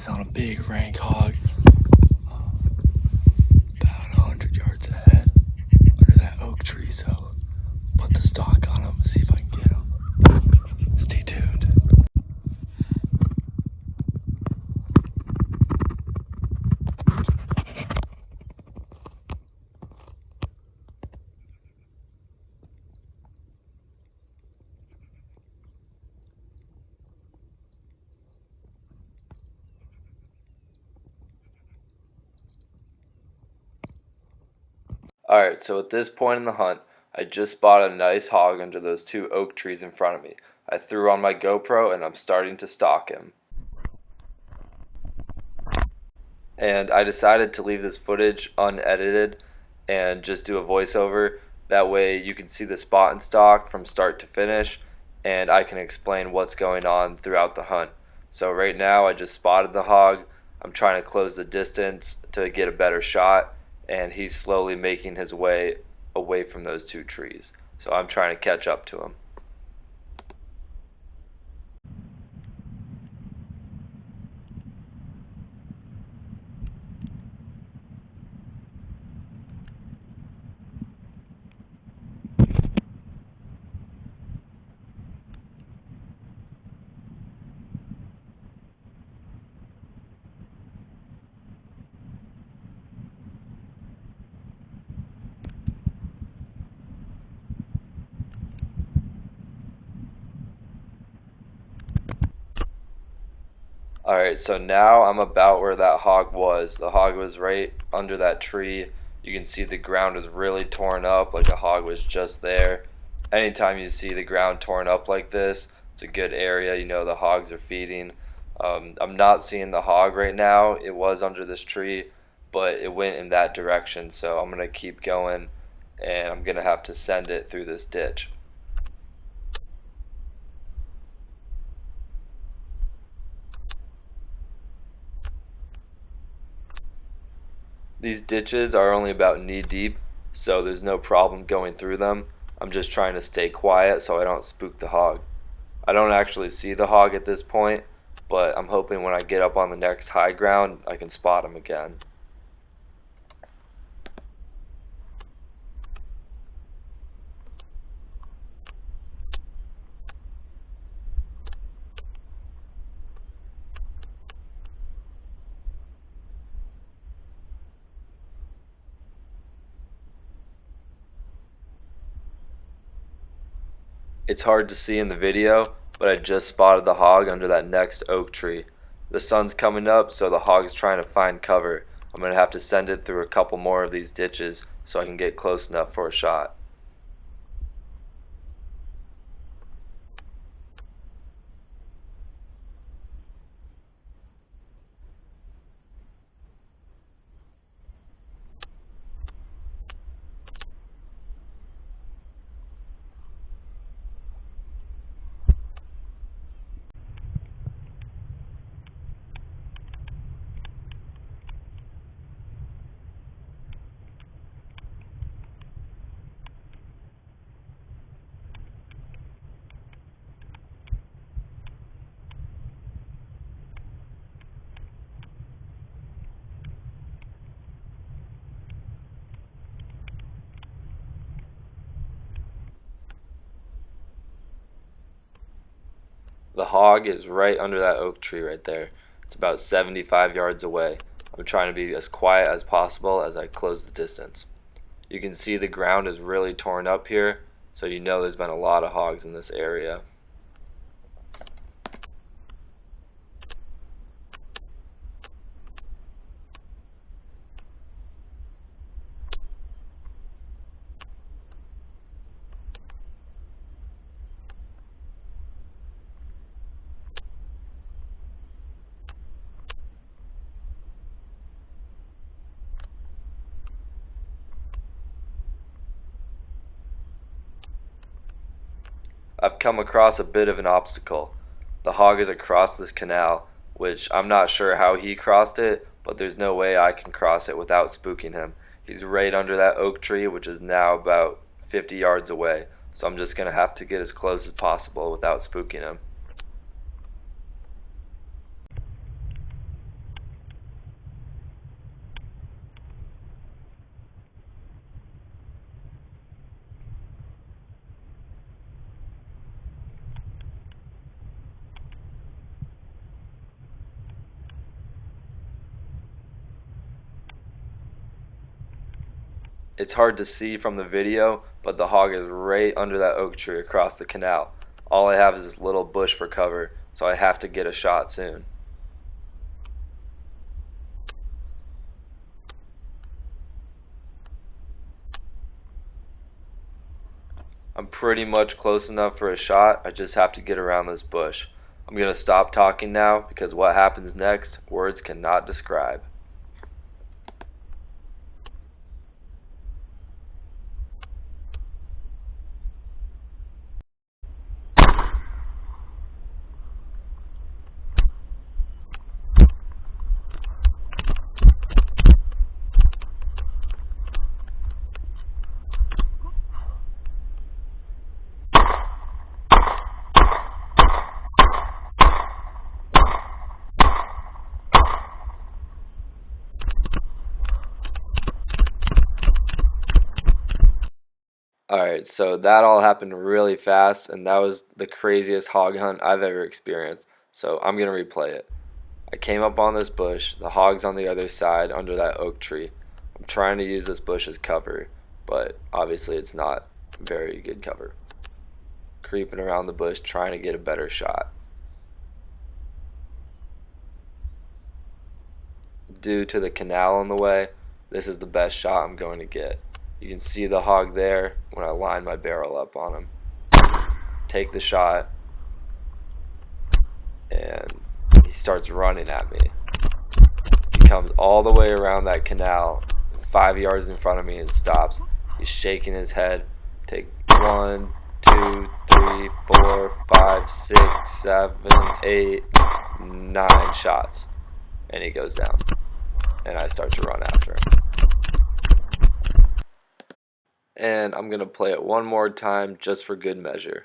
eyes on a big rank hog about 100 yards ahead under that oak tree, so put the stalk on him and see if I can get him. Stay tuned. Alright, so at this point in the hunt, I just spotted a nice hog under those two oak trees in front of me. I threw on my GoPro and I'm starting to stalk him. And I decided to leave this footage unedited and just do a voiceover. That way you can see the spot and stalk from start to finish, and I can explain what's going on throughout the hunt. So right now I just spotted the hog. I'm trying to close the distance to get a better shot, and he's slowly making his way away from those two trees. So I'm trying to catch up to him. Alright, so now I'm about where that hog was. The hog was right under that tree. You can see the ground is really torn up, like a hog was just there. Anytime you see the ground torn up like this, it's a good area. You know the hogs are feeding. I'm not seeing the hog right now. It was under this tree, but it went in that direction. So I'm going to keep going, and I'm going to have to send it through this ditch. These ditches are only about knee deep, so there's no problem going through them. I'm just trying to stay quiet so I don't spook the hog. I don't actually see the hog at this point, but I'm hoping when I get up on the next high ground I can spot him again. It's hard to see in the video, but I just spotted the hog under that next oak tree. The sun's coming up, so the hog's trying to find cover. I'm going to have to send it through a couple more of these ditches so I can get close enough for a shot. The hog is right under that oak tree right there. It's about 75 yards away. I'm trying to be as quiet as possible as I close the distance. You can see the ground is really torn up here, so you know there's been a lot of hogs in this area. I've come across a bit of an obstacle. The hog is across this canal, which I'm not sure how he crossed it, but there's no way I can cross it without spooking him. He's right under that oak tree, which is now about 50 yards away, so I'm just going to have to get as close as possible without spooking him. It's hard to see from the video, but the hog is right under that oak tree across the canal. All I have is this little bush for cover, so I have to get a shot soon. I'm pretty much close enough for a shot. I just have to get around this bush. I'm going to stop talking now because what happens next, words cannot describe. Alright, so that all happened really fast, and that was the craziest hog hunt I've ever experienced. So I'm going to replay it. I came up on this bush, the hog's on the other side under that oak tree. I'm trying to use this bush as cover, but obviously it's not very good cover. Creeping around the bush, trying to get a better shot. Due to the canal in the way, this is the best shot I'm going to get. You can see the hog there when I line my barrel up on him. Take the shot, and he starts running at me. He comes all the way around that canal, 5 yards in front of me, and stops. He's shaking his head. Take 1, 2, 3, 4, 5, 6, 7, 8, 9 shots. And he goes down. And I start to run after him. And I'm going to play it one more time just for good measure.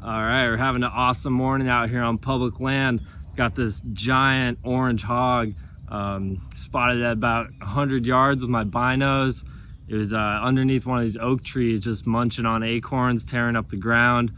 All right, we're having an awesome morning out here on public land. Got this giant orange hog, spotted at about 100 yards with my binos. It was underneath one of these oak trees, just munching on acorns, tearing up the ground.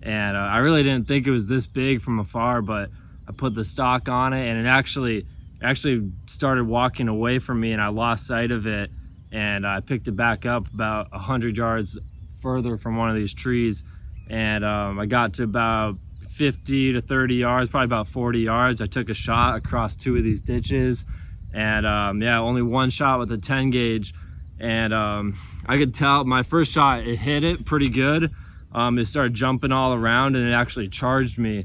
And I really didn't think it was this big from afar, but I put the Stalk on it, and it actually started walking away from me, and I lost sight of it. And I picked it back up about 100 yards further from one of these trees. And I got to about 50 to 30 yards, probably about 40 yards. I took a shot across 2 of these ditches, and yeah, only one shot with a 10 gauge. And I could tell my first shot, it hit it pretty good. It started jumping all around, and it actually charged me.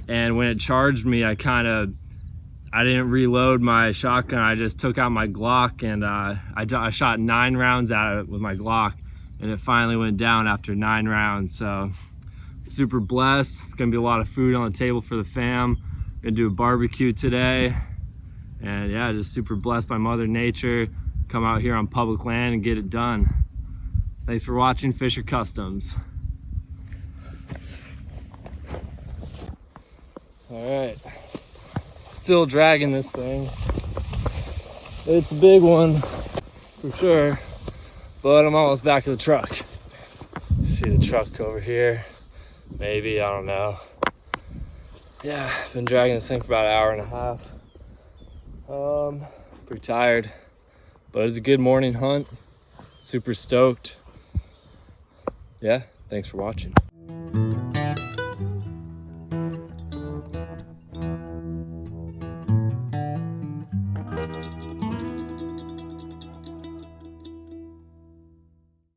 And when it charged me, I didn't reload my shotgun. I just took out my Glock, and I shot 9 rounds at it with my Glock, and it finally went down after 9 rounds. So super blessed. It's gonna be a lot of food on the table for the fam. Gonna do a barbecue today, and yeah, just super blessed by Mother Nature. Come out here on public land and get it done. Thanks for watching Fisher Customs. All right, still dragging this thing. It's a big one for sure, but I'm almost back to the truck. See the truck over here? Maybe, I don't know. Yeah, been dragging this thing for about an hour and a half. Pretty tired, but it's a good morning hunt. Super stoked. Yeah, thanks for watching.